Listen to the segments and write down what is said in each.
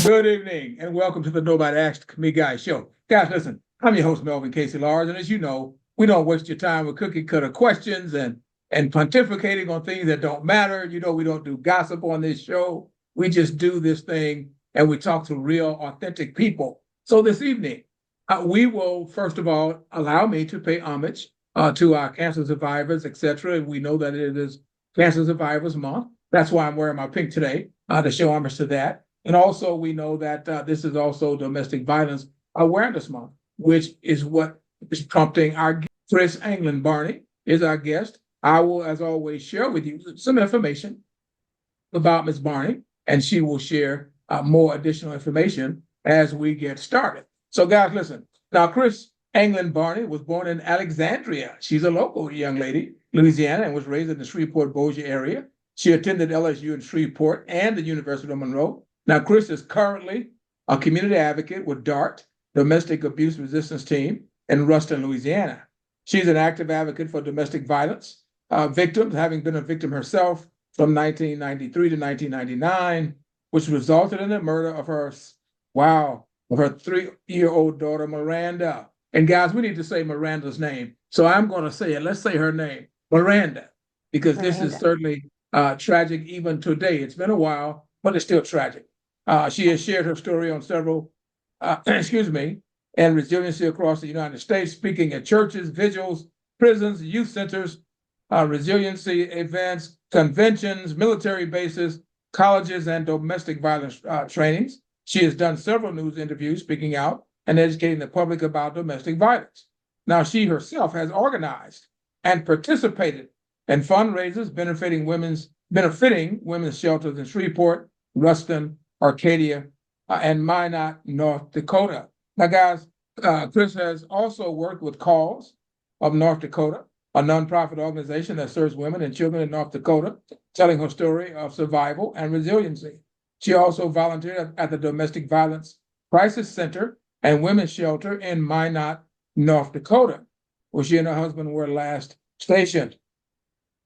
Good evening and welcome to the Nobody Asked Me Guys show. Guys, listen, I'm your host, Melvin Casey Lars, and as you know, we don't waste your time with cookie cutter questions and pontificating on things that don't matter. You know, we don't do gossip on this show. We just do this thing and we talk to real, authentic people. So this evening, we will, first of all, allow me to pay homage to our cancer survivors, etc. And we know that it is Cancer Survivors Month. That's why I'm wearing my pink today, to show homage to that. And also, we know that this is also Domestic Violence Awareness Month, which is what is prompting our KRIS ANGLIN. BARNEY is our guest. I will, as always, share with you some information about Ms. BARNEY, and she will share more additional information as we get started. So, guys, listen. Now, KRIS ANGLIN BARNEY was born in Alexandria. She's a local young lady, Louisiana, and was raised in the Shreveport-Bossier area. She attended LSU in Shreveport and the University of Monroe. Now, KRIS is currently a community advocate with DART, Domestic Abuse Resistance Team, in Ruston, Louisiana. She's an active advocate for domestic violence victims, having been a victim herself from 1993 to 1999, which resulted in the murder of her 3-year-old daughter, Miranda. And guys, we need to say Miranda's name. So I'm going to say it. Let's say her name, Miranda, because this is certainly tragic even today. It's been a while, but it's still tragic. She has shared her story on several, and resiliency across the United States, speaking at churches, vigils, prisons, youth centers, resiliency events, conventions, military bases, colleges, and domestic violence trainings. She has done several news interviews speaking out and educating the public about domestic violence. Now, she herself has organized and participated in fundraisers benefiting women's shelters in Shreveport, Ruston, Arcadia, and Minot, North Dakota. Now, guys, KRIS has also worked with Cause of North Dakota, a nonprofit organization that serves women and children in North Dakota, telling her story of survival and resiliency. She also volunteered at the Domestic Violence Crisis Center and Women's Shelter in Minot, North Dakota, where she and her husband were last stationed.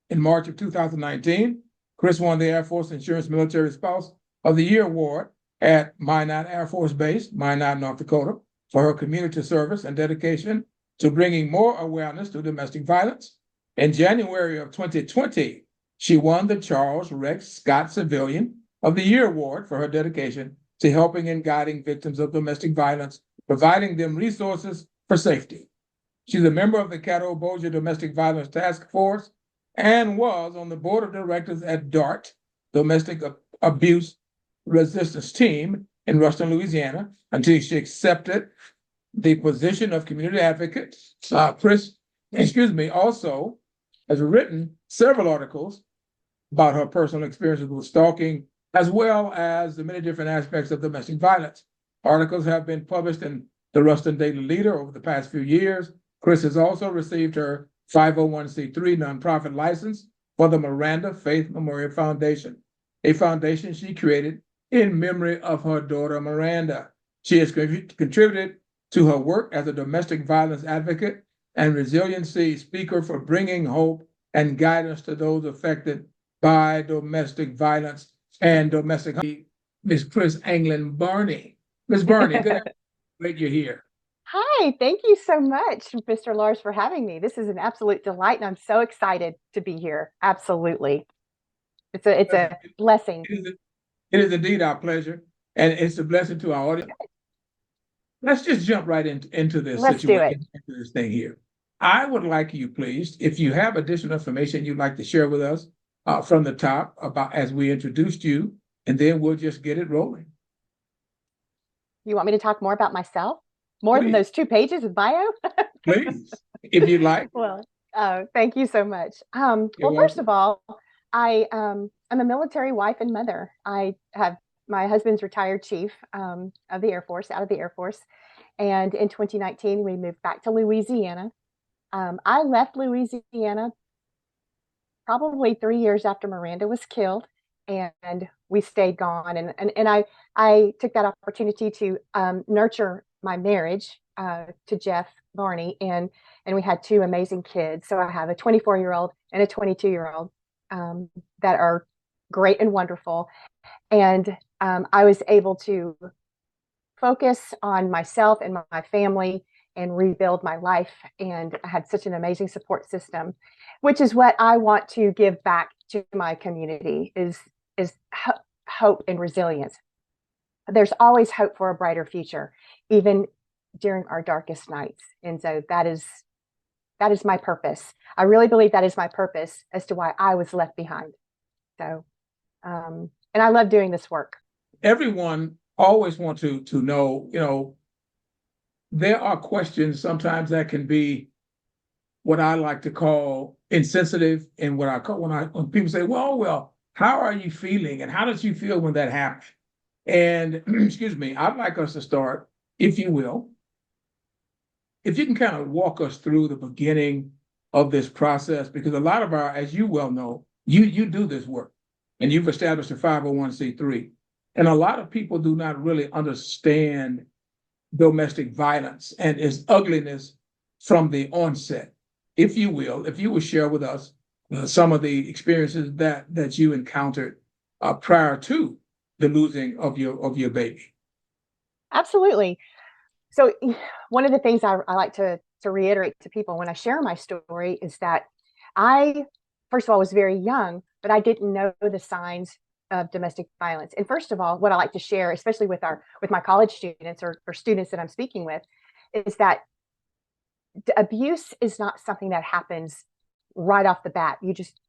In March of 2019, KRIS won the Air Force Insurance Military Spouse of the Year Award at Minot Air Force Base, Minot, North Dakota, for her community service and dedication to bringing more awareness to domestic violence. In January of 2020, she won the Charles Rex Scott Civilian of the Year Award for her dedication to helping and guiding victims of domestic violence, providing them resources for safety. She's a member of the Caddo-Bossier Domestic Violence Task Force and was on the board of directors at DART, Domestic Abuse Resistance Team in Ruston, Louisiana, until she accepted the position of community advocate. KRIS, also has written several articles about her personal experiences with stalking, as well as the many different aspects of domestic violence. Articles have been published in the Ruston Daily Leader over the past few years. KRIS has also received her 501c3 nonprofit license for the Miranda Faith Memorial Foundation, a foundation she created in memory of her daughter, Miranda. She has contributed to her work as a domestic violence advocate and resiliency speaker for bringing hope and guidance to those affected by domestic violence and domestic. Ms. KRIS ANGLIN BARNEY. Ms. BARNEY, good afternoon. Great you're here. Hi, thank you so much, Mr. Lars, for having me. This is an absolute delight, and I'm so excited to be here. Absolutely. It's a blessing. It is indeed our pleasure, and it's a blessing to our audience. Let's just jump right into this situation, into this thing here. I would like you, please, if you have additional information you'd like to share with us from the top about as we introduced you, and then we'll just get it rolling. You want me to talk more about myself? More than those 2 pages of bio? Please, if you'd like. Well, thank you so much. Well, first of all, I'm a military wife and mother. I have my husband's retired chief of the Air Force, out of the Air Force. And in 2019, we moved back to Louisiana. I left Louisiana probably 3 years after Miranda was killed, and we stayed gone. And I took that opportunity to nurture my marriage to Jeff Barney, and we had 2 amazing kids. So I have a 24-year-old and a 22-year-old that are great and wonderful. And I was able to focus on myself and my family and rebuild my life. And I had such an amazing support system, which is what I want to give back to my community is hope and resilience. There's always hope for a brighter future, even during our darkest nights. And so that is my purpose. I really believe that is my purpose as to why I was left behind. So, and I love doing this work. Everyone always wants to know, there are questions sometimes that can be what I like to call insensitive, and what I call when people say, well, how are you feeling? And how did you feel when that happened? And excuse me, I'd like us to start, if you will, if you can kind of walk us through the beginning of this process, because a lot of as you well know, you do this work and you've established a 501c3. And a lot of people do not really understand domestic violence and its ugliness from the onset. If you will share with us some of the experiences that you encountered prior to the losing of your baby. Absolutely. So one of the things I like to reiterate to people when I share my story is that I, first of all, was very young, but I didn't know the signs of domestic violence. And first of all, what I like to share, especially with my college students or students that I'm speaking with, is that abuse is not something that happens right off the bat. You just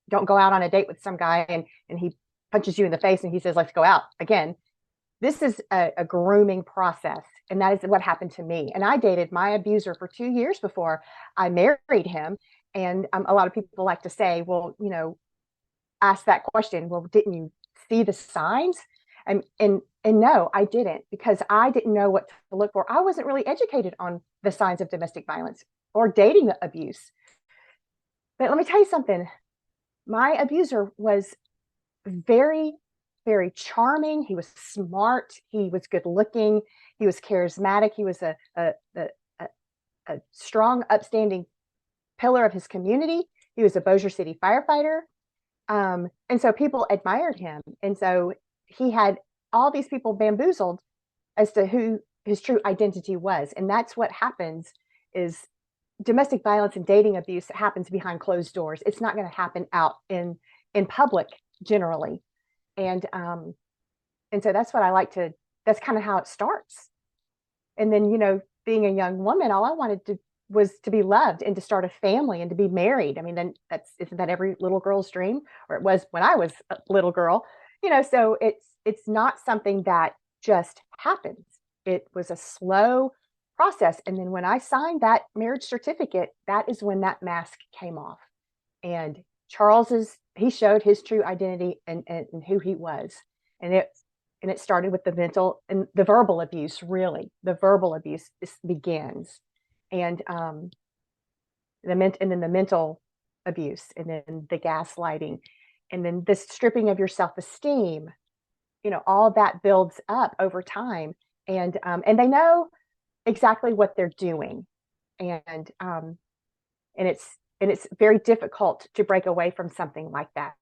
don't go out on a date with some guy and he punches you in the face and he says, let's go out again. This is a grooming process. And that is what happened to me. And I dated my abuser for 2 years before I married him. And a lot of people like to say, well, ask that question. Well, didn't you see the signs? And no, I didn't, because I didn't know what to look for. I wasn't really educated on the signs of domestic violence or dating abuse. But let me tell you something. My abuser was very, very charming. He was smart. He was good looking. He was charismatic. He was a strong, upstanding pillar of his community. He was a Bossier City firefighter. And so people admired him. And so he had all these people bamboozled as to who his true identity was. And that's what happens is domestic violence and dating abuse happens behind closed doors. It's not going to happen out in public generally. And so that's what I like to, that's kind of how it starts. And then, being a young woman, all I wanted was to be loved and to start a family and to be married. I mean, then isn't that every little girl's dream? Or it was when I was a little girl, so it's not something that just happens. It was a slow process. And then when I signed that marriage certificate, that is when that mask came off. And he showed his true identity and who he was. And it started with the mental and the verbal abuse, really. The verbal abuse begins. And then the mental abuse, and then the gaslighting, and then the stripping of your self-esteem. All that builds up over time, and they know exactly what they're doing, and it's very difficult to break away from something like that,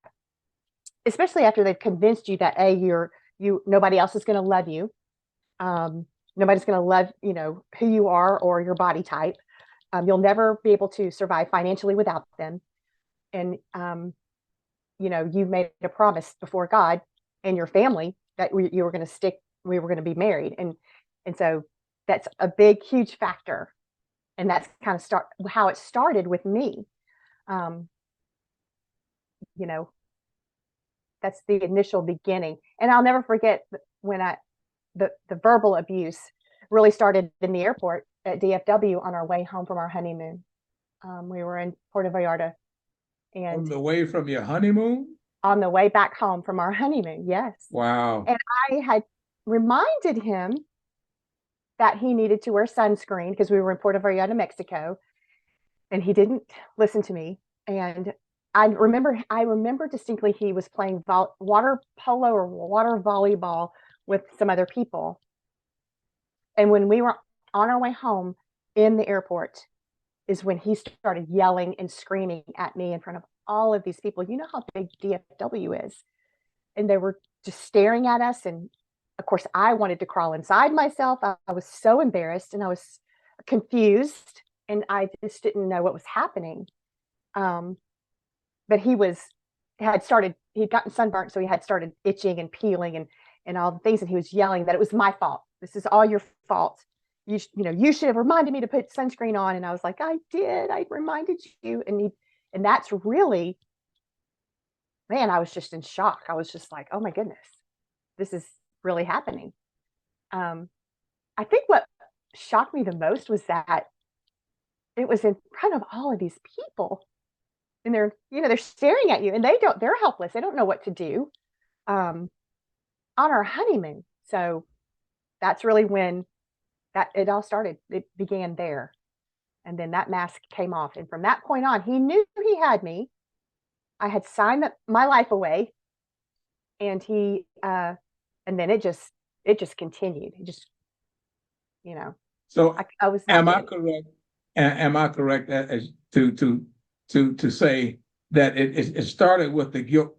especially after they've convinced you that nobody else is going to love you. Nobody's going to love, who you are or your body type. You'll never be able to survive financially without them. And, you've made a promise before God and your family that we were going to be married. And so that's a big, huge factor. And that's kind of how it started with me. That's the initial beginning. And I'll never forget when the verbal abuse really started in the airport at DFW on our way home from our honeymoon. We were in Puerto Vallarta. And on the way from your honeymoon? On the way back home from our honeymoon, yes. Wow. And I had reminded him that he needed to wear sunscreen because we were in Puerto Vallarta, Mexico. And he didn't listen to me. And I remember distinctly he was playing water polo or water volleyball with some other people. And when we were on our way home in the airport is when he started yelling and screaming at me in front of all of these people. You know how big DFW is. and they were just staring at us. And of course, I wanted to crawl inside myself. I was so embarrassed and I was confused, and I just didn't know what was happening. Um, but he'd gotten sunburnt, so he had started itching and peeling and all the things, and he was yelling that it was my fault. This is all your fault. You should have reminded me to put sunscreen on. And I was like, I did. I reminded you. And that's really, man, I was just in shock. I was just like, oh my goodness, this is really happening. I think what shocked me the most was that it was in front of all of these people, and they're staring at you, and they're helpless. They don't know what to do on our honeymoon. So that's really when that it all started. It began there. And then that mask came off. And from that point on, he knew he had me. I had signed my life away. And and then it just continued. It just, So I was am not I good. correct? Am I correct as to say that it started with the guilt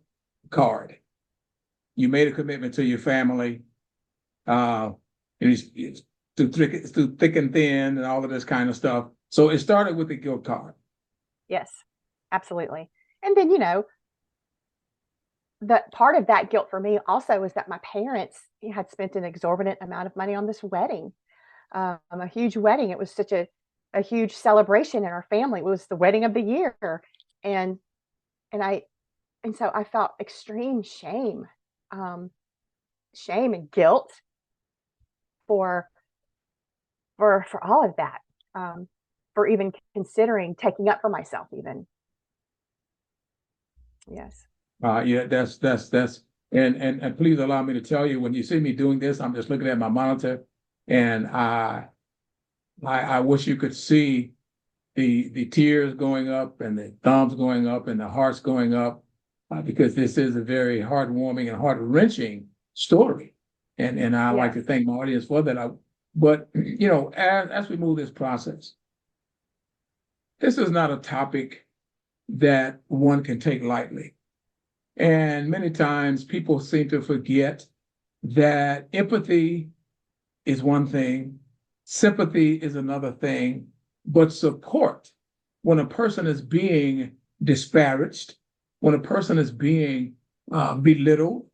card? You made a commitment to your family, it's through thick and thin and all of this kind of stuff. So it started with the guilt card. Yes, absolutely. And then, the part of that guilt for me also was that my parents had spent an exorbitant amount of money on this wedding, a huge wedding. It was such a huge celebration in our family. It was the wedding of the year. And, and I, and so I felt extreme shame, shame and guilt for, for all of that, for even considering taking up for myself even. Yes. Yeah, that's and please allow me to tell you, when you see me doing this, I'm just looking at my monitor, and I wish you could see the tears going up and the thumbs going up and the hearts going up, because this is a very heartwarming and heart-wrenching story, and I like to thank my audience for that. But as we move this process, this is not a topic that one can take lightly. And many times people seem to forget that empathy is one thing, sympathy is another thing, but support, when a person is being disparaged, when a person is being belittled,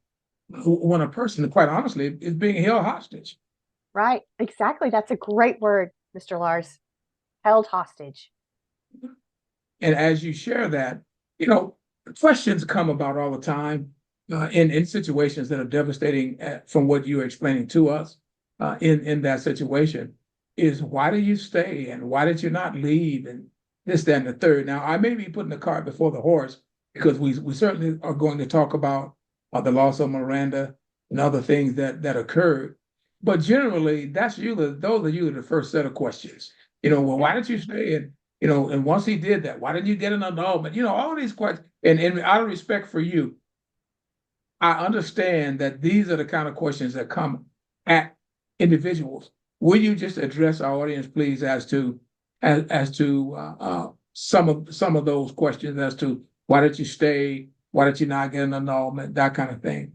when a person, quite honestly, is being held hostage. Right. Exactly. That's a great word, Mr. Lars. Held hostage. And as you share that, questions come about all the time in situations that are devastating, from what you're explaining to us, in that situation, is why do you stay and why did you not leave and this, that, and the third. Now, I may be putting the cart before the horse, because we certainly are going to talk about the loss of Miranda and other things that occurred. But generally, those are usually the first set of questions. Well, why did you stay? And once he did that, why didn't you get an annulment? All these questions. And out of respect for you, I understand that these are the kind of questions that come at individuals. Will you just address our audience, please, as to some of those questions, as to why did you stay, why did you not get an annulment, that kind of thing?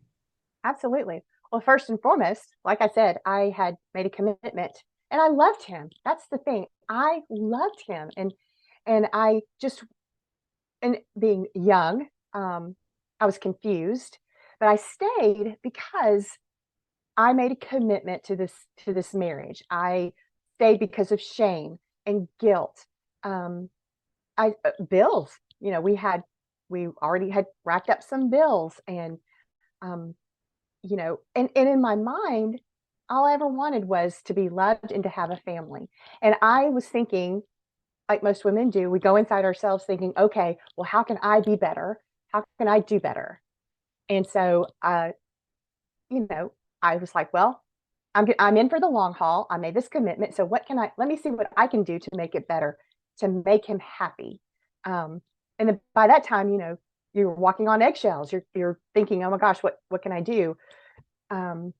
Absolutely. Well, first and foremost, like I said, I had made a commitment and I loved him. That's the thing. I loved him. And I just, and being young, I was confused, but I stayed because I made a commitment to this marriage. I stayed because of shame and guilt. Bills, we already had racked up some bills, and um, and in my mind, all I ever wanted was to be loved and to have a family. And I was thinking, like most women do, we go inside ourselves thinking, okay, well, how can I be better? How can I do better? And so, you know, I was like, well, I'm in for the long haul. I made this commitment. So let me see what I can do to make it better, to make him happy. And then by that time, you're walking on eggshells. You're thinking, oh my gosh, what can I do? Um,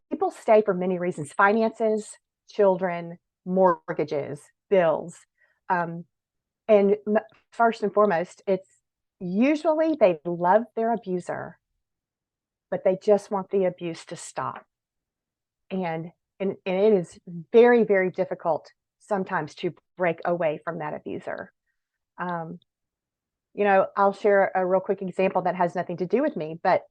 People stay for many reasons: finances, children, mortgages, bills. Um, and first and foremost, it's usually they love their abuser. but they just want the abuse to stop. And it is very, very difficult sometimes to break away from that abuser. I'll share a real quick example that has nothing to do with me, but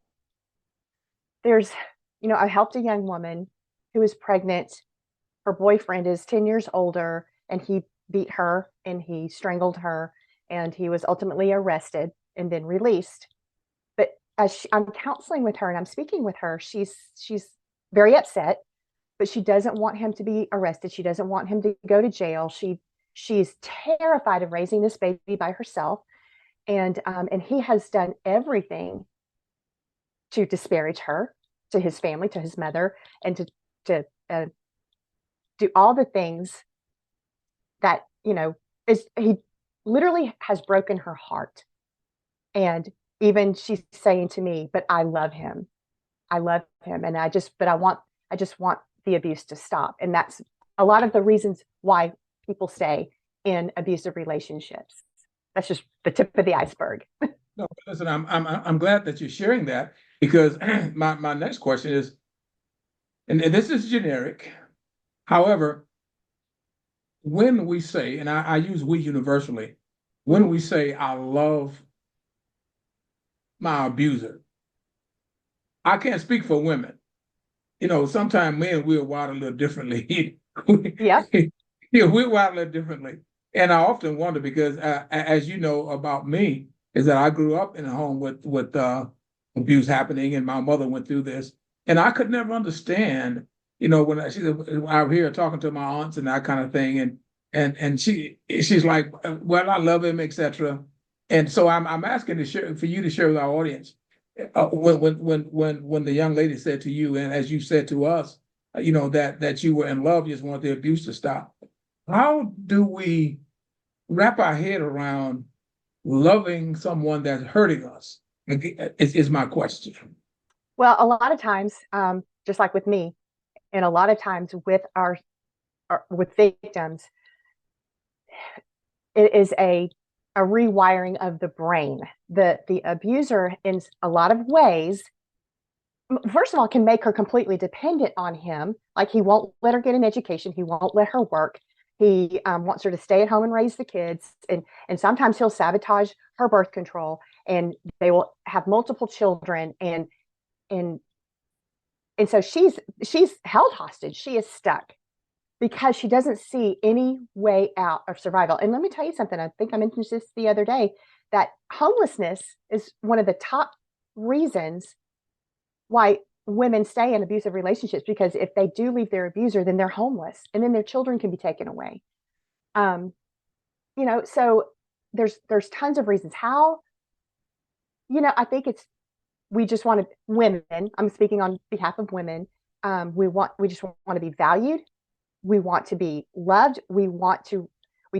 I helped a young woman who was pregnant. Her boyfriend is 10 years older, and he beat her and he strangled her, and he was ultimately arrested and then released. But as I'm counseling with her and I'm speaking with her, she's very upset, but she doesn't want him to be arrested. She doesn't want him to go to jail. She's terrified of raising this baby by herself. And he has done everything to disparage her, to his family, to his mother, and to do all the things that, he literally has broken her heart. And even she's saying to me, but I love him. I love him. And I just want the abuse to stop. And that's a lot of the reasons why people stay in abusive relationships. That's just the tip of the iceberg. No, listen, I'm glad that you're sharing that, because my next question is, and this is generic. However, when we say, and I use we universally, when we say I love my abuser, I can't speak for women. Sometimes men we're wired a little differently. Yeah. We're wired a little differently. And I often wonder, because as you know about me, is that I grew up in a home with abuse happening, and my mother went through this. And I could never understand, when I'm here talking to my aunts and that kind of thing, and she's like, well, I love him, etc. And so I'm asking for you to share with our audience, when the young lady said to you, and as you said to us, that you were in love, you just want the abuse to stop. How do we wrap our head around loving someone that's hurting us? Is my question. Well, a lot of times, just like with me, and a lot of times with with victims, it is a rewiring of the brain. The abuser, in a lot of ways, first of all, can make her completely dependent on him. Like, he won't let her get an education. He won't let her work. He wants her to stay at home and raise the kids. And sometimes he'll sabotage her birth control, and they will have multiple children. And so she's held hostage. She is stuck because she doesn't see any way out of survival. And let me tell you something. I think I mentioned this the other day, that homelessness is one of the top reasons why women stay in abusive relationships, because if they do leave their abuser, then they're homeless, and then their children can be taken away. So there's tons of reasons. How, I think we just want women, I'm speaking on behalf of women. We just want to be valued. We want to be loved. We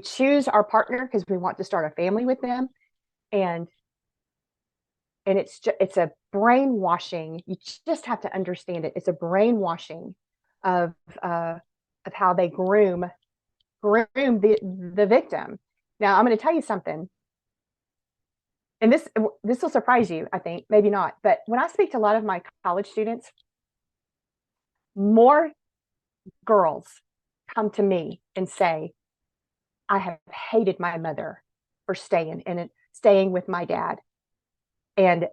choose our partner because we want to start a family with them. And it's a brainwashing. You just have to understand it. It's a brainwashing of how they groom the victim. Now, I'm going to tell you something, and this will surprise you, I think, maybe not. But when I speak to a lot of my college students, more girls come to me and say, I have hated my mother for staying with my dad. And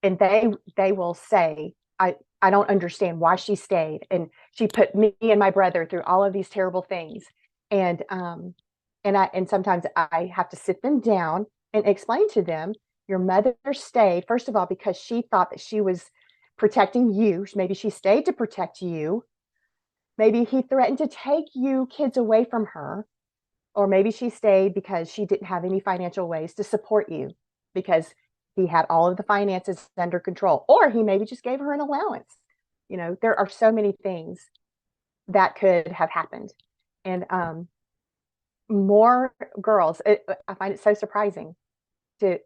they will say, I don't understand why she stayed, and she put me and my brother through all of these terrible things. And sometimes I have to sit them down and explain to them, your mother stayed, first of all, because she thought that she was protecting you. Maybe she stayed to protect you. Maybe he threatened to take you kids away from her. Or maybe she stayed because she didn't have any financial ways to support you, because he had all of the finances under control. Or he maybe just gave her an allowance. There are so many things that could have happened. And more girls, I find it so surprising that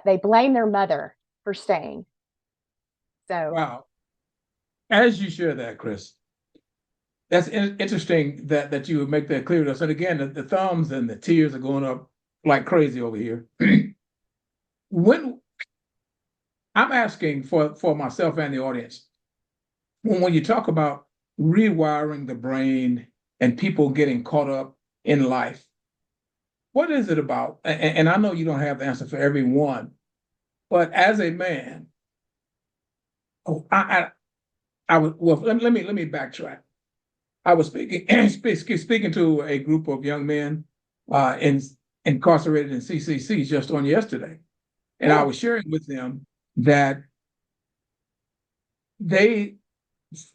they blame their mother for staying. So, wow. As you share that, KRIS, that's interesting that you would make that clear to us. And again, the thumbs and the tears are going up like crazy over here. When I'm asking for myself and the audience. When you talk about rewiring the brain and people getting caught up in life, what is it about? And I know you don't have the answer for everyone, but as a man, oh, I would, well, let me backtrack. I was speaking to a group of young men incarcerated in CCC just on yesterday, and I was sharing with them that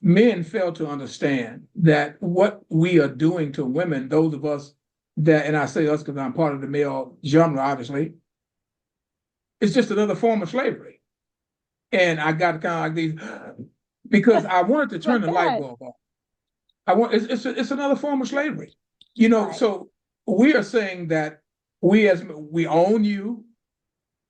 men fail to understand that what we are doing to women, those of us that, and I say us because I'm part of the male genre, obviously, it's just another form of slavery. And I got kind of like these because I wanted to turn the light bulb on. It's another form of slavery, Right. So we are saying that we own you,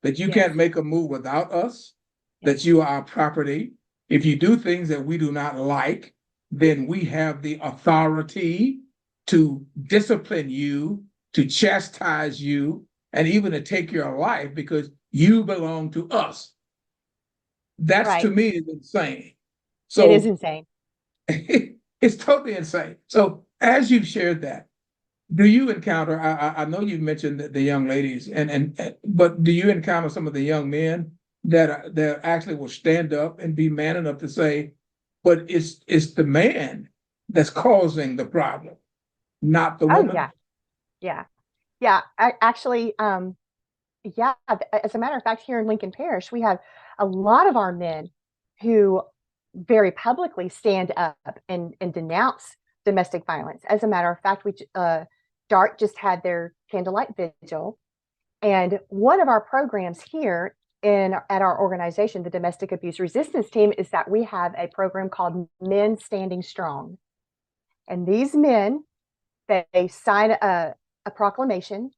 that you can't make a move without us, that you are our property. If you do things that we do not like, then we have the authority to discipline you, to chastise you, and even to take your life because you belong to us. That's to me is insane. So it is insane. It's totally insane. So as you've shared that, do you encounter? I know you mentioned the young ladies, but do you encounter some of the young men that actually will stand up and be man enough to say, "But it's the man that's causing the problem, not the woman." Oh yeah. Actually, yeah. As a matter of fact, here in Lincoln Parish, we have a lot of our men who very publicly stand up and denounce domestic violence. As a matter of fact, DART just had their candlelight vigil, and one of our programs here at our organization, the Domestic Abuse Resistance Team, is that we have a program called Men Standing Strong, and these men, they sign a proclamation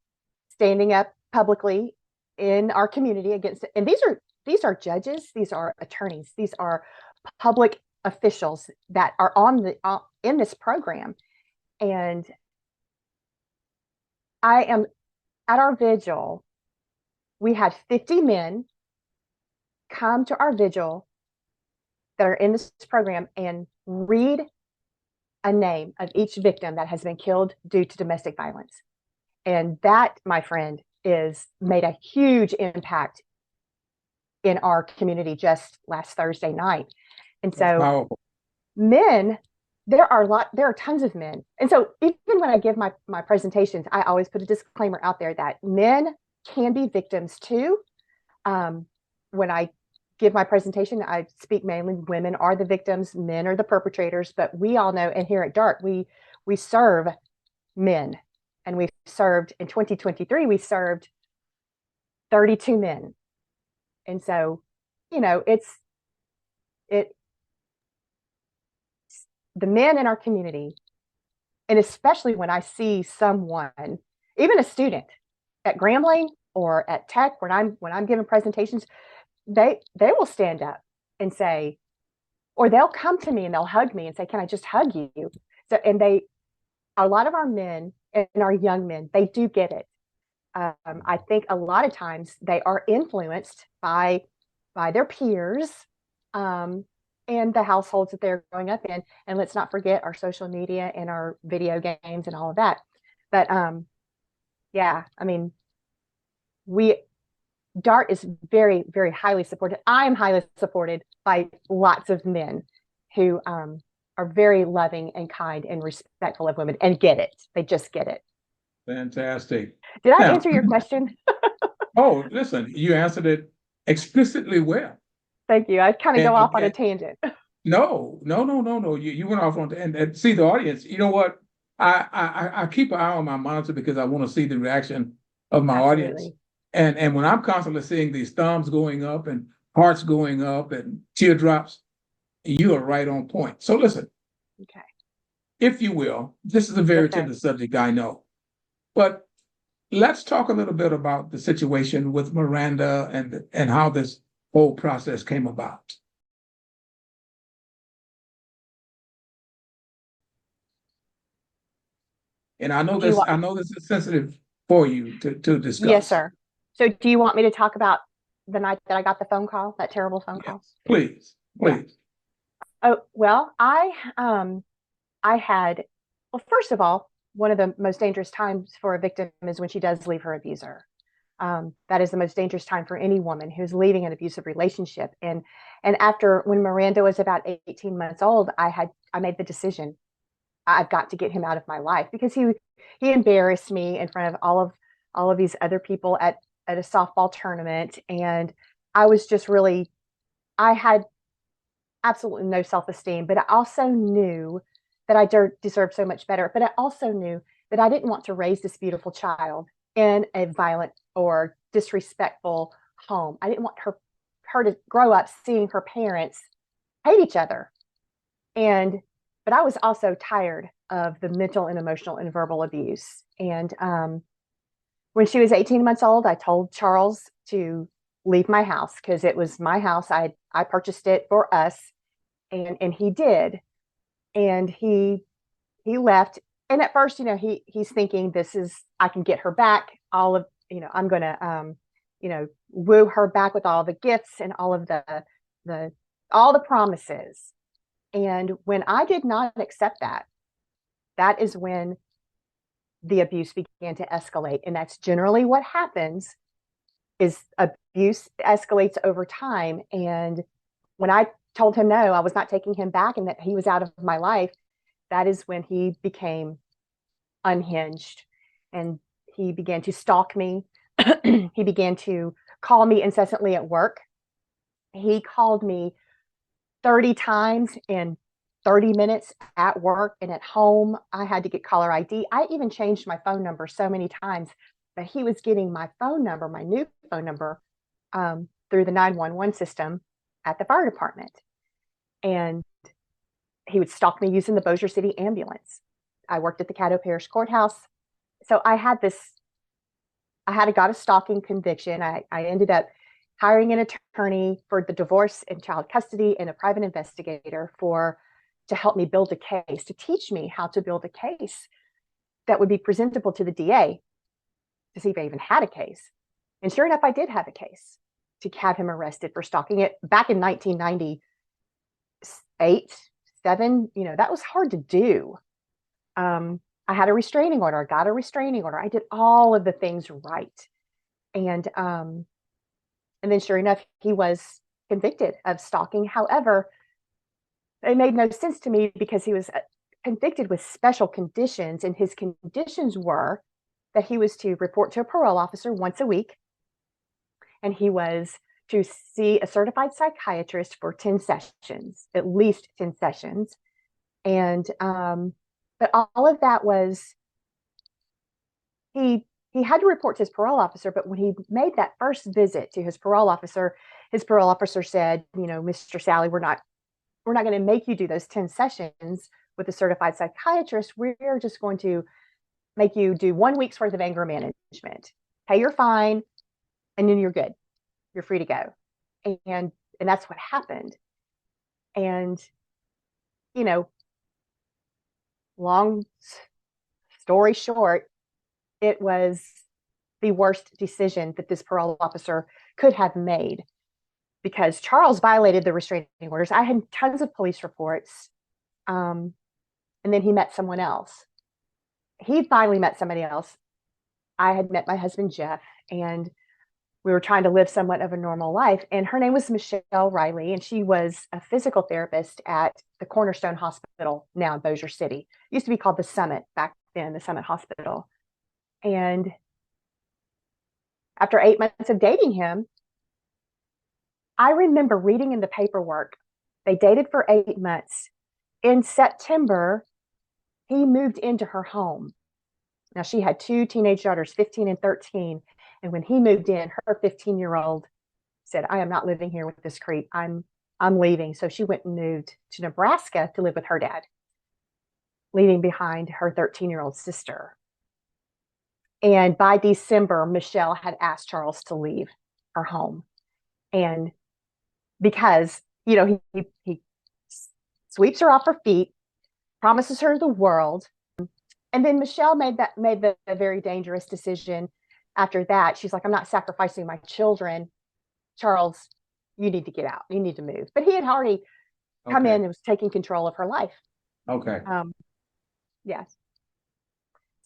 standing up publicly in our community against it. And these are judges, these are attorneys, these are public officials that are in this program. And I am at our vigil. We had 50 men come to our vigil that are in this program and read a name of each victim that has been killed due to domestic violence. And that, my friend, is made a huge impact in our community just last Thursday night. And so men, there are tons of men. And so even when I give my presentations, I always put a disclaimer out there that men can be victims too. When I give my presentation, I speak mainly women are the victims, men are the perpetrators, but we all know, and here at DART, we serve men. And we've served in 2023, we served 32 men. And so, the men in our community, and especially when I see someone, even a student at Grambling or at Tech, when I'm giving presentations, they will stand up and say, or they'll come to me and they'll hug me and say, "Can I just hug you?" So, and a lot of our men and our young men, they do get it. I think a lot of times they are influenced by their peers and the households that they're growing up in. And let's not forget our social media and our video games and all of that. But yeah, I mean, DART is very, very highly supported. I am highly supported by lots of men who are very loving and kind and respectful of women and get it. They just get it. Fantastic. Did I answer your question? Oh, listen, you answered it explicitly well. Thank you. I kind of go off on a tangent. No. You went off on and see the audience. You know what? I keep an eye on my monitor because I want to see the reaction of my audience. And when I'm constantly seeing these thumbs going up and hearts going up and teardrops, you are right on point. So listen, okay, if you will, this is a very tender subject, I know, but let's talk a little bit about the situation with Miranda and how this whole process came about. And I know this is sensitive for you to discuss. Yes, sir. So do you want me to talk about the night that I got the phone call, that terrible phone call? Yes, please, Yeah. please. Oh, well, I had, well, first of all, one of the most dangerous times for a victim is when she does leave her abuser. That is the most dangerous time for any woman who's leaving an abusive relationship. And after, when Miranda was about 18 months old, I made the decision, I've got to get him out of my life, because he embarrassed me in front of all of these other people at a softball tournament. And I was just really, I had absolutely no self-esteem, but I also knew that I deserved so much better. But I also knew that I didn't want to raise this beautiful child in a violent or disrespectful home. I didn't want her to grow up seeing her parents hate each other. And but I was also tired of the mental and emotional and verbal abuse. And when she was 18 months old, I told Charles to leave my house, because it was my house. I purchased it for us, and he did. And he left. And at first, he's thinking, this is, I can get her back. All of, I'm gonna woo her back with all the gifts and all of the all the promises. And when I did not accept that, that is when the abuse began to escalate. And that's generally what happens, is abuse escalates over time. And when I told him no, I was not taking him back and that he was out of my life, that is when he became unhinged, and he began to stalk me. He began to call me incessantly at work. He called me 30 times in 30 minutes at work, and at home. I had to get caller ID. I even changed my phone number so many times, but he was getting my phone number, my new phone number, through the 911 system at the fire department. And he would stalk me using the Bossier City ambulance. I worked at the Caddo Parish Courthouse. So I got a stalking conviction. I ended up hiring an attorney for the divorce and child custody, and a private investigator to help me build a case, to teach me how to build a case that would be presentable to the DA, to see if I even had a case. And sure enough, I did have a case to have him arrested for stalking. It back in 1998, 7, that was hard to do. I had a restraining order. I got a restraining order. I did all of the things right. And then sure enough, he was convicted of stalking. However, it made no sense to me, because he was convicted with special conditions. And his conditions were that he was to report to a parole officer once a week, and he was to see a certified psychiatrist for 10 sessions, at least 10 sessions. And but all of that was, he had to report to his parole officer. But when he made that first visit to his parole officer said, Mr. Sally, we're not going to make you do those 10 sessions with a certified psychiatrist. We're just going to make you do 1 week's worth of anger management. Pay your fine, and then you're good. You're free to go. And that's what happened. And, long story short, it was the worst decision that this parole officer could have made, because Charles violated the restraining orders. I had tons of police reports. And then he met someone else. He finally met somebody else. I had met my husband, Jeff, and we were trying to live somewhat of a normal life. And her name was Michelle Riley, and she was a physical therapist at the Cornerstone Hospital, now in Bossier City. It used to be called the Summit back then, the Summit Hospital. And after 8 months of dating him, I remember reading in the paperwork, they dated for 8 months. In September, he moved into her home. Now, she had 2 teenage daughters, 15 and 13. And when he moved in, her 15-year-old said, I am not living here with this creep. I'm leaving. So she went and moved to Nebraska to live with her dad, leaving behind her 13-year-old sister. And by December, Michelle had asked Charles to leave her home. And because, he sweeps her off her feet, promises her the world. And then Michelle made the very dangerous decision after that. She's like, I'm not sacrificing my children Charles, you need to get out. You need to move. But he had already come in and was taking control of her life. Okay. Yes.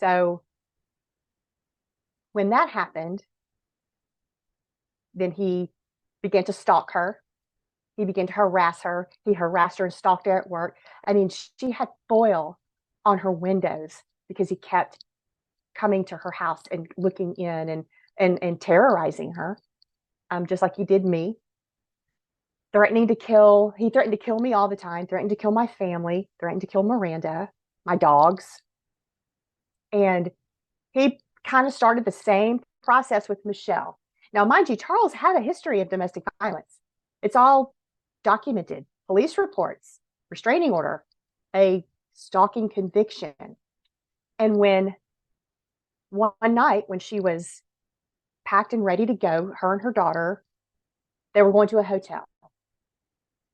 So when that happened, then he began to stalk her. He began to harass her. He harassed her and stalked her at work. I mean, she had foil on her windows because he kept coming to her house and looking in and terrorizing her, just like he did me. He threatened to kill me all the time, threatened to kill my family, threatened to kill Miranda, my dogs. And he kind of started the same process with Michelle. Now, mind you, Charles had a history of domestic violence. It's all documented, police reports, restraining order, a stalking conviction. And when one night when she was packed and ready to go, her and her daughter, they were going to a hotel.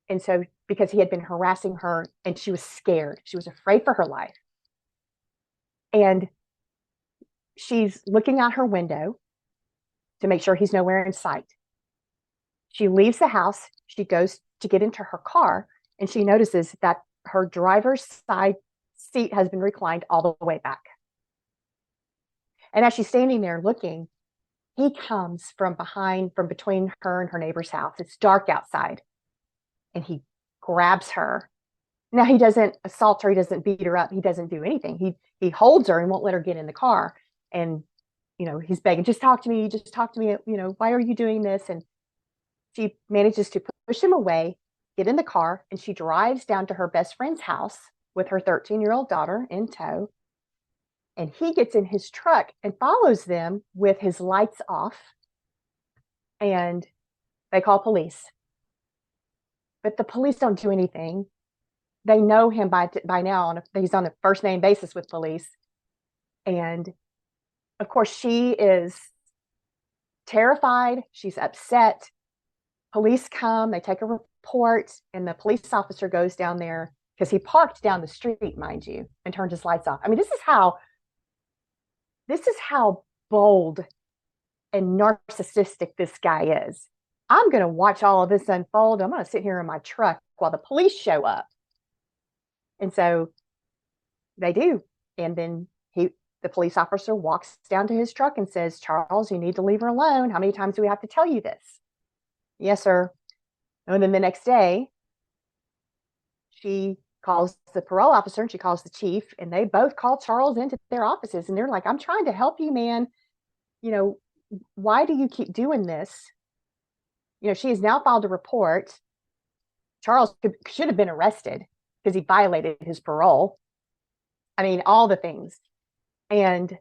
And so, because he had been harassing her and she was scared, she was afraid for her life. And she's looking out her window to make sure he's nowhere in sight. She leaves the house. She goes to get into her car, and she notices that her driver's side seat has been reclined all the way back. And as she's standing there looking, he comes from between her and her neighbor's house. It's dark outside. And he grabs her. Now, he doesn't assault her. He doesn't beat her up. He doesn't do anything. He holds her and won't let her get in the car. And, he's begging, just talk to me. Just talk to me. Why are you doing this? And she manages to push him away, get in the car, and she drives down to her best friend's house with her 13-year-old daughter in tow. And he gets in his truck and follows them with his lights off. And they call police. But the police don't do anything. They know him by now. He's on a first name basis with police. And of course, she is terrified. She's upset. Police come, they take a report, and the police officer goes down there because he parked down the street, mind you, and turned his lights off. I mean, this is how bold and narcissistic this guy is. I'm going to watch all of this unfold. I'm going to sit here in my truck while the police show up. And so they do. And then the police officer walks down to his truck and says, Charles, you need to leave her alone. How many times do we have to tell you this? Yes, sir. And then the next day, she calls the parole officer and she calls the chief, and they both call Charles into their offices. And they're like, I'm trying to help you, man. Why do you keep doing this? She has now filed a report. Charles should have been arrested because he violated his parole. I mean, all the things. And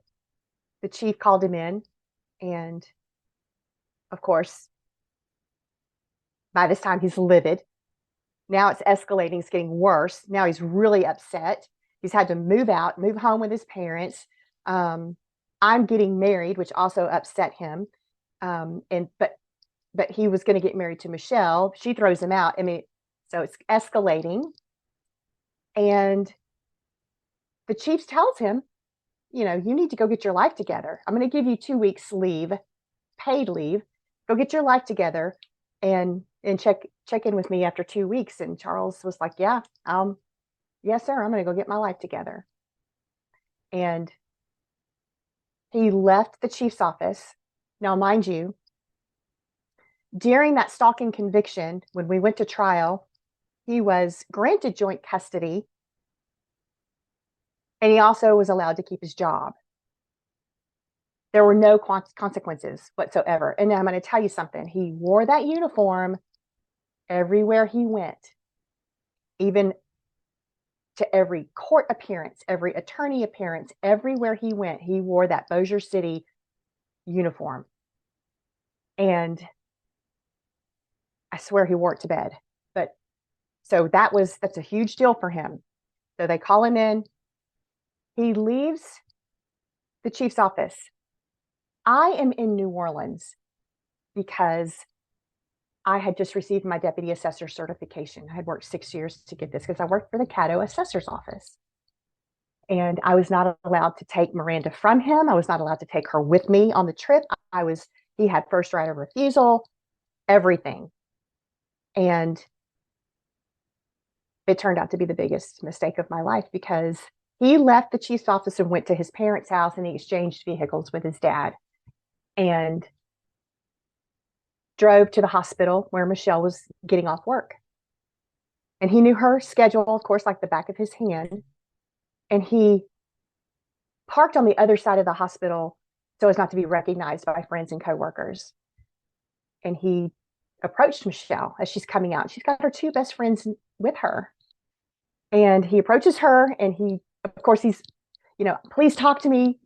the chief called him in. And of course, by this time, he's livid. Now it's escalating. It's getting worse. Now he's really upset. He's had to move home with his parents. I'm getting married, which also upset him. But he was going to get married to Michelle. She throws him out. I mean, so it's escalating. And the chief tells him, you need to go get your life together. I'm going to give you 2 weeks leave, paid leave. Go get your life together and check in with me after 2 weeks. And Charles was like, yes, sir. I'm going to go get my life together. And he left the chief's office. Now, mind you, during that stalking conviction, when we went to trial, he was granted joint custody, and he also was allowed to keep his job. There were no consequences whatsoever. And I'm going to tell you something. He wore that uniform everywhere he went, even to every court appearance, every attorney appearance, everywhere he went, he wore that Bossier City uniform. And I swear he wore it to bed. But so that's a huge deal for him. So they call him in. He leaves the chief's office. I am in New Orleans because I had just received my deputy assessor certification. I had worked 6 years to get this because I worked for the Caddo assessor's office. And I was not allowed to take Miranda from him. I was not allowed to take her with me on the trip. He had first right of refusal. everything. And it turned out to be the biggest mistake of my life, because he left the chief's office and went to his parents' house, and he exchanged vehicles with his dad and drove to the hospital where Michelle was getting off work. And he knew her schedule, of course, like the back of his hand. And he parked on the other side of the hospital so as not to be recognized by friends and coworkers. And he approached Michelle as she's coming out. She's got her two best friends with her. And he approaches her, and he, of course, he's, please talk to me.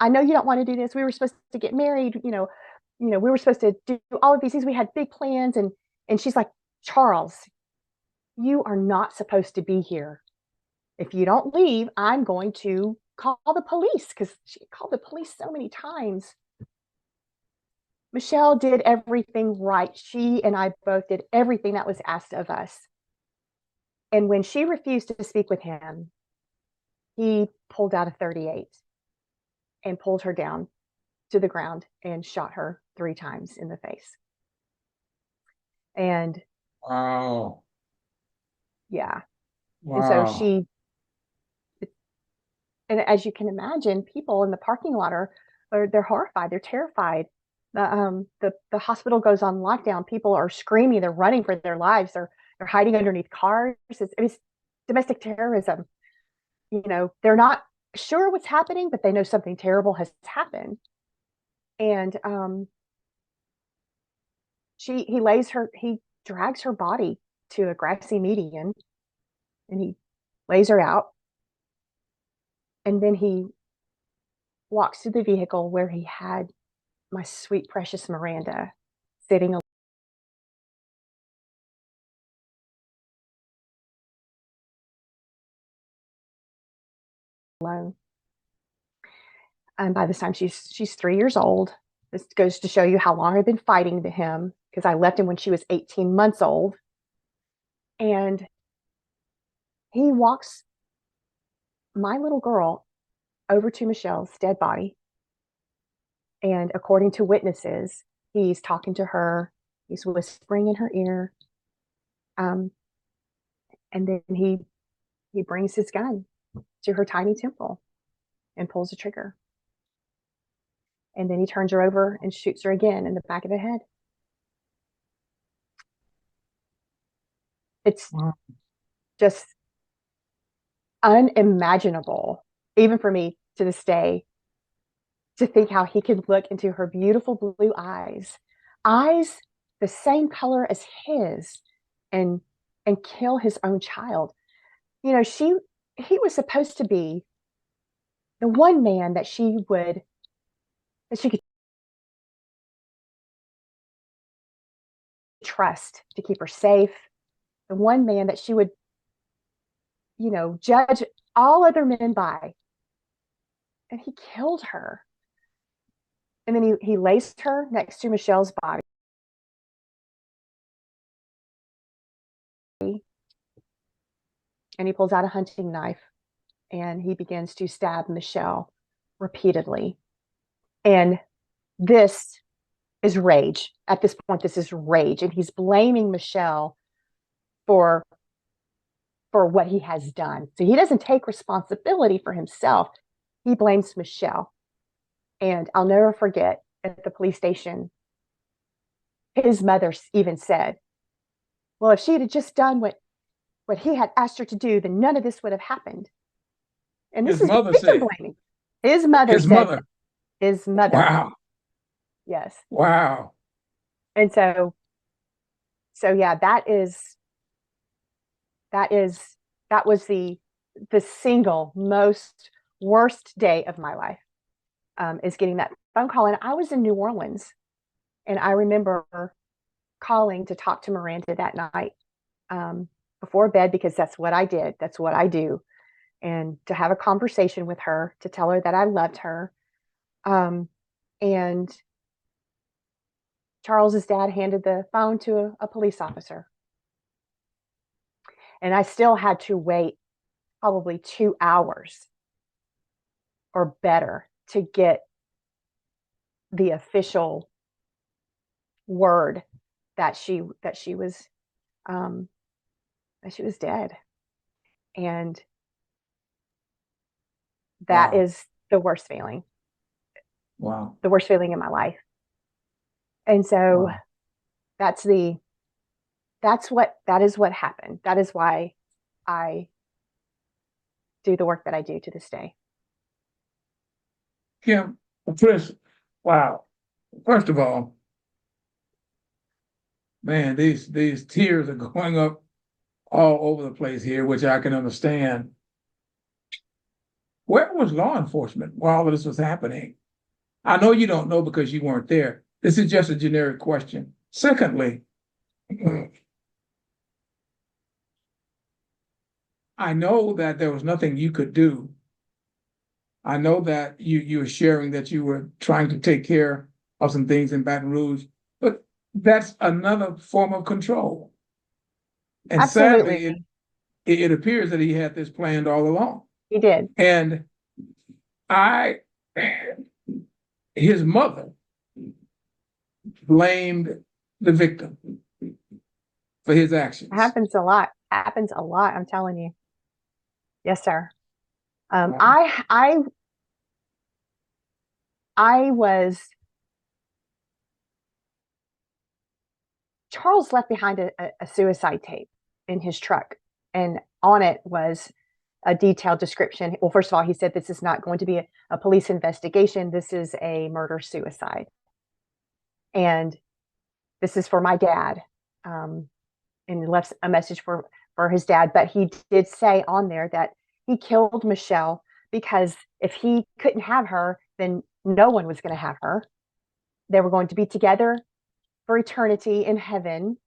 I know you don't want to do this. We were supposed to get married. We were supposed to do all of these things. We had big plans. And she's like, Charles, you are not supposed to be here. If you don't leave, I'm going to call the police, because she called the police so many times. Michelle did everything right. She and I both did everything that was asked of us. And when she refused to speak with him, he pulled out a 38 and pulled her down to the ground and shot her 3 times in the face. And wow. Yeah. Wow. And so and as you can imagine, people in the parking lot they're horrified. They're terrified. The hospital goes on lockdown. People are screaming. They're running for their lives. They're hiding underneath cars. It's domestic terrorism. They're not sure what's happening, but they know something terrible has happened. And he drags her body to a grassy median, and he lays her out. And then he walks to the vehicle where he had my sweet, precious Miranda sitting alone. And by this time, she's 3 years old. This goes to show you how long I've been fighting to him, because I left him when she was 18 months old. And he walks my little girl over to Michelle's dead body. And according to witnesses, he's talking to her. He's whispering in her ear. And then he brings his gun to her tiny temple and pulls the trigger. And then he turns her over and shoots her again in the back of the head. It's just unimaginable, even for me to this day, to think how he could look into her beautiful blue eyes the same color as his, and kill his own child. He was supposed to be the one man that she could trust to keep her safe, the one man that she would judge all other men by. And he killed her. And then he laced her next to Michelle's body. And he pulls out a hunting knife, and he begins to stab Michelle repeatedly. And this is rage. At this point, this is rage. And he's blaming Michelle for what he has done. So he doesn't take responsibility for himself. He blames Michelle. And I'll never forget, at the police station, his mother even said, well, if she had just done what he had asked her to do, then none of this would have happened. And this is victim blaming. His mother said. His mother. Wow. Yes. Wow. And so yeah, that was the single most worst day of my life, is getting that phone call. And I was in New Orleans, and I remember calling to talk to Miranda that night, before bed, because that's what I did. That's what I do. And to have a conversation with her, to tell her that I loved her. And Charles's dad handed the phone to a police officer. And I still had to wait probably 2 hours or better to get the official word that she was dead. And that is the worst feeling. Wow. The worst feeling in my life. And so that is what happened. That is why I do the work that I do to this day. Kim, Chris, wow. First of all, man, these tears are going up all over the place here, which I can understand. Where was law enforcement while all of this was happening? I know you don't know because you weren't there. This is just a generic question. Secondly, I know that there was nothing you could do. I know that you were sharing that you were trying to take care of some things in Baton Rouge, but that's another form of control. And Absolutely. sadly, it appears that he had this planned all along. He did. And his mother blamed the victim for his actions. Happens a lot. Happens a lot. I'm telling you. Yes, sir. Wow. Charles left behind a suicide tape in his truck, and on it was a detailed description. Well, first of all, he said this is not going to be a police investigation. This is a murder-suicide. And this is for my dad. And he left a message for his dad. But he did say on there that he killed Michelle because if he couldn't have her, then no one was going to have her. They were going to be together for eternity in heaven.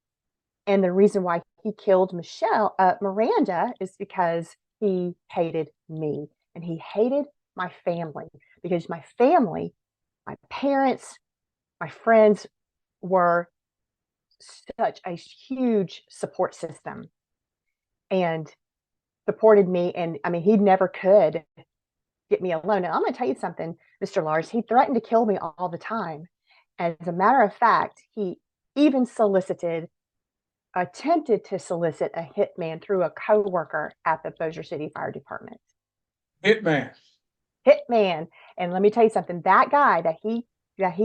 And the reason why he killed Miranda is because he hated me and he hated my family, because my family, my parents, my friends were such a huge support system and supported me. And I mean, he never could get me alone. And I'm going to tell you something, Mr. Lars, he threatened to kill me all the time. As a matter of fact, he even attempted to solicit a hitman through a coworker at the Bossier City Fire Department. Hitman. And let me tell you something, that guy that he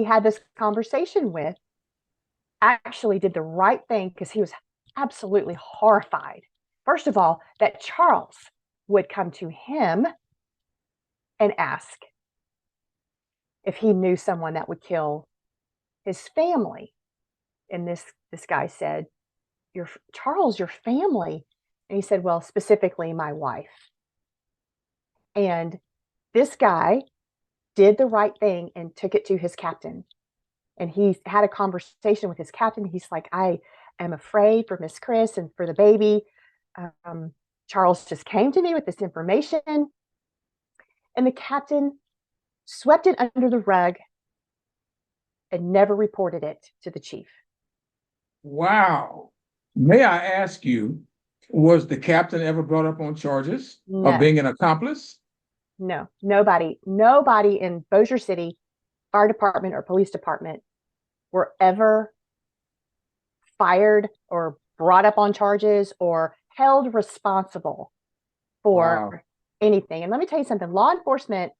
had this conversation with actually did the right thing, because he was absolutely horrified. First of all, that Charles would come to him and ask if he knew someone that would kill his family. And this guy said, Charles, your family. And he said, well, specifically my wife. And this guy did the right thing and took it to his captain. And he had a conversation with his captain. He's like, I am afraid for Miss KRIS and for the baby. Charles just came to me with this information. And the captain swept it under the rug and never reported it to the chief. Wow. May I ask you, was the captain ever brought up on charges of being an accomplice? No, nobody in Bossier City Fire Department or Police Department were ever fired or brought up on charges or held responsible for anything. And let me tell you something, law enforcement,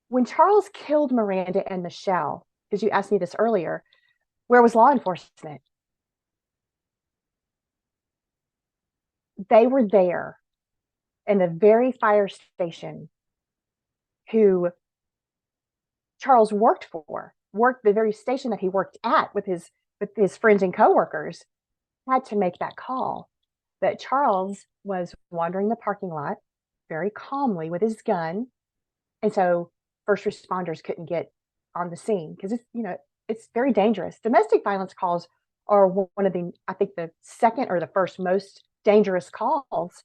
when Charles killed Miranda and Michelle, because you asked me this earlier, where was law enforcement? They were there in the very fire station who Charles worked the very station that he worked at with his friends and coworkers, had to make that call that Charles was wandering the parking lot very calmly with his gun. And so first responders couldn't get on the scene because it's very dangerous. Domestic violence calls are one of I think the second or the first most dangerous calls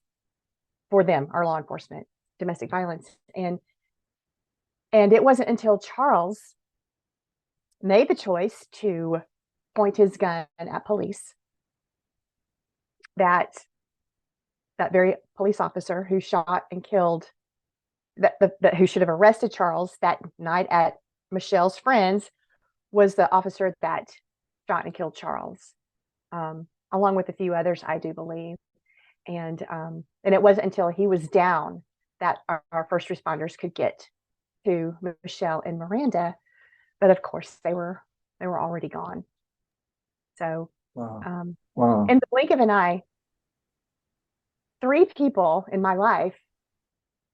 for them, our law enforcement, domestic violence. And it wasn't until Charles made the choice to point his gun at police that very police officer who shot and killed, who should have arrested Charles that night at Michelle's friends, was the officer that shot and killed Charles, along with a few others, I do believe. And it wasn't until he was down that our first responders could get to Michelle and Miranda. But of course, they were already gone. So, Wow. In the blink of an eye, 3 people in my life,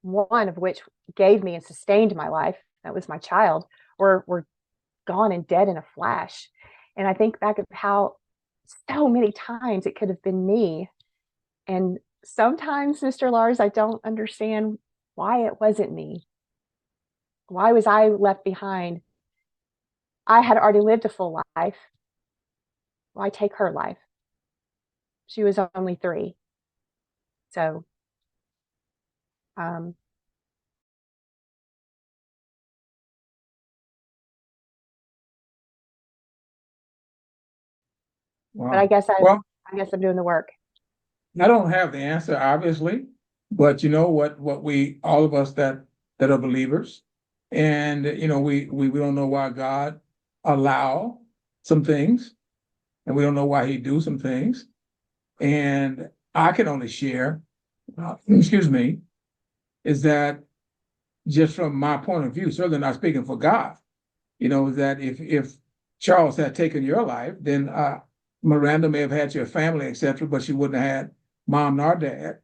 one of which gave me and sustained my life, that was my child, were gone and dead in a flash. And I think back of how so many times it could have been me. And sometimes, Mr. Lars, I don't understand why it wasn't me. Why was I left behind? I had already lived a full life. Why take her life? She was only 3. So, um, but I Wow. guess Well, I guess I'm doing the work. I don't have the answer, obviously, but you know what we all of us that are believers, and you know we don't know why God allow some things, and we don't know why He do some things, and I can only share, excuse me, is that just from my point of view, certainly not speaking for God, you know, that if Charles had taken your life, then Miranda may have had your family, etc., but she wouldn't have had mom nor dad.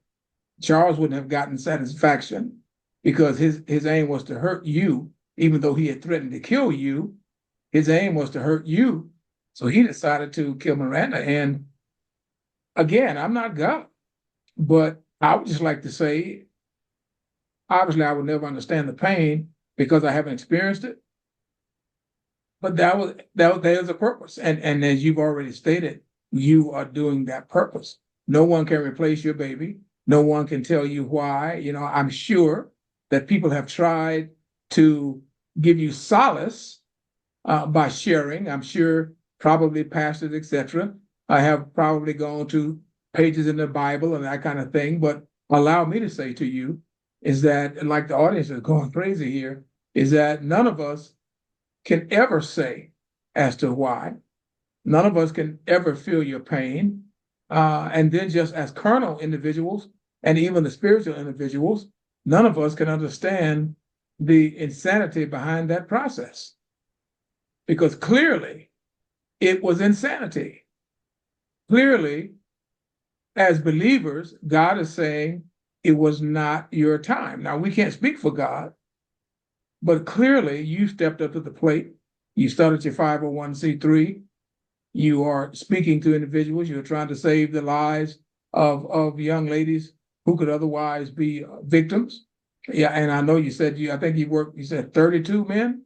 Charles wouldn't have gotten satisfaction because his aim was to hurt you, even though he had threatened to kill you. His aim was to hurt you. So he decided to kill Miranda. And again, I'm not God, but I would just like to say, obviously, I would never understand the pain because I haven't experienced it. But there's a purpose. And as you've already stated, you are doing that purpose. No one can replace your baby. No one can tell you why. You know, I'm sure that people have tried to give you solace by sharing. I'm sure probably pastors, etc., I have probably gone to pages in the Bible and that kind of thing. But allow me to say to you is that, like the audience is going crazy here, is that none of us can ever say as to why. None of us can ever feel your pain. And then, just as carnal individuals and even the spiritual individuals, none of us can understand the insanity behind that process. Because clearly it was insanity. Clearly, as believers, God is saying it was not your time. Now, we can't speak for God, but clearly you stepped up to the plate. You started your 501c3. You are speaking to individuals. You're trying to save the lives of young ladies who could otherwise be victims. Yeah, and I know you said I think you said 32 men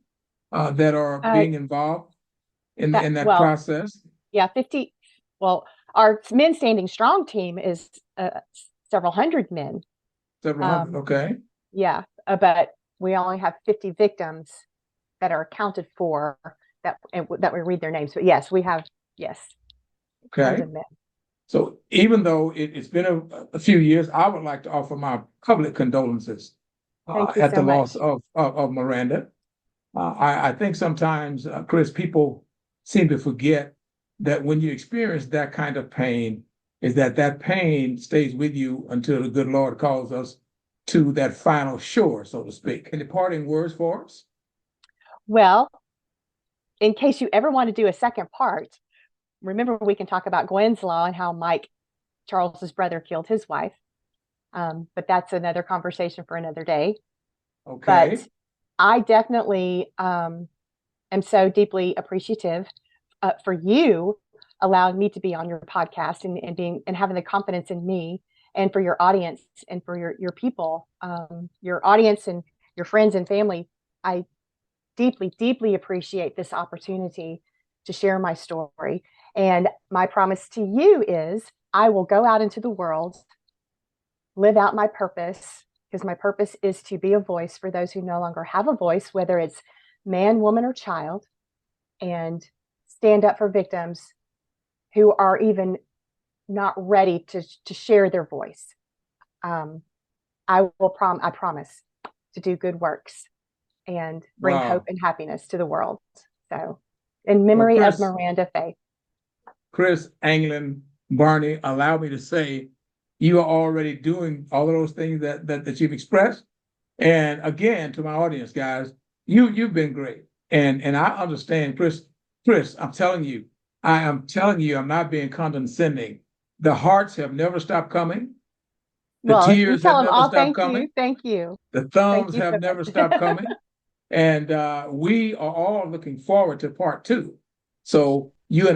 that are being involved in that process. Yeah, 50. Well, our Men Standing Strong team is several hundred men. Several hundred, okay. Yeah, but we only have 50 victims that are accounted for that we read their names. But yes, we have, yes, okay. Tons of men. So even though it's been a few years, I would like to offer my public condolences at the loss of Miranda. I think sometimes, KRIS, people seem to forget that when you experience that kind of pain, is that pain stays with you until the good Lord calls us to that final shore, so to speak. Any parting words for us? Well, in case you ever want to do a second part, remember we can talk about Gwen's Law and how Mike, Charles's brother, killed his wife. But that's another conversation for another day. Okay. But I definitely am so deeply appreciative for you allowing me to be on your podcast and having the confidence in me, and for your audience and for your people, your audience and your friends and family. I deeply appreciate this opportunity to share my story. And my promise to you is I will go out into the world, live out my purpose, because my purpose is to be a voice for those who no longer have a voice, whether it's man, woman, or child, and stand up for victims who are even not ready to share their voice. I promise to do good works and bring hope and happiness to the world. So, in memory of Miranda Faith. KRIS, Anglin, Barney, allow me to say, you are already doing all of those things that you've expressed. And again, to my audience, guys, you've been great. And I understand, KRIS, I'm telling you, I'm not being condescending. The hearts have never stopped coming. The Well, you tears tell have them never all, stopped thank you. coming. Thank you. The Thank thumbs you so have never stopped much. coming. And we are all looking forward to part two. So Yes, sir.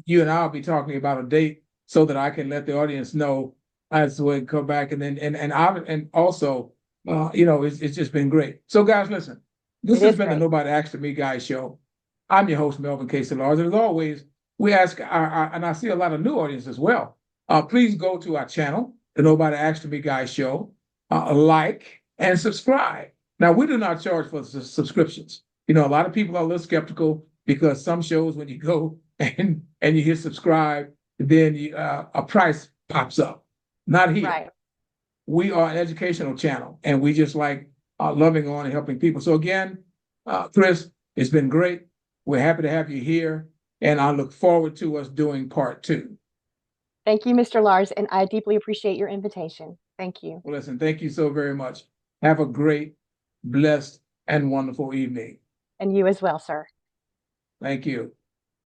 you and I will be talking about a date so that I can let the audience know as we come back. And then and also it's just been great. So guys, listen, this It has is been the great. Nobody Asked Me Guys show. I'm your host, Melvin K. Lars. And as always, we ask and I see a lot of new audience as well. Please go to our channel, the Nobody Asked Me Guys show, like and subscribe. Now, we do not charge for subscriptions. You know, a lot of people are a little skeptical because some shows, when you go and you hit subscribe, then a price pops up. Not here. Right. We are an educational channel, and we just like loving on and helping people. So again, KRIS, it's been great. We're happy to have you here, and I look forward to us doing part two. Thank you, Mr. Lars, and I deeply appreciate your invitation. Thank you. Well, listen, thank you so very much. Have a great, blessed, and wonderful evening. And you as well, sir. Thank you.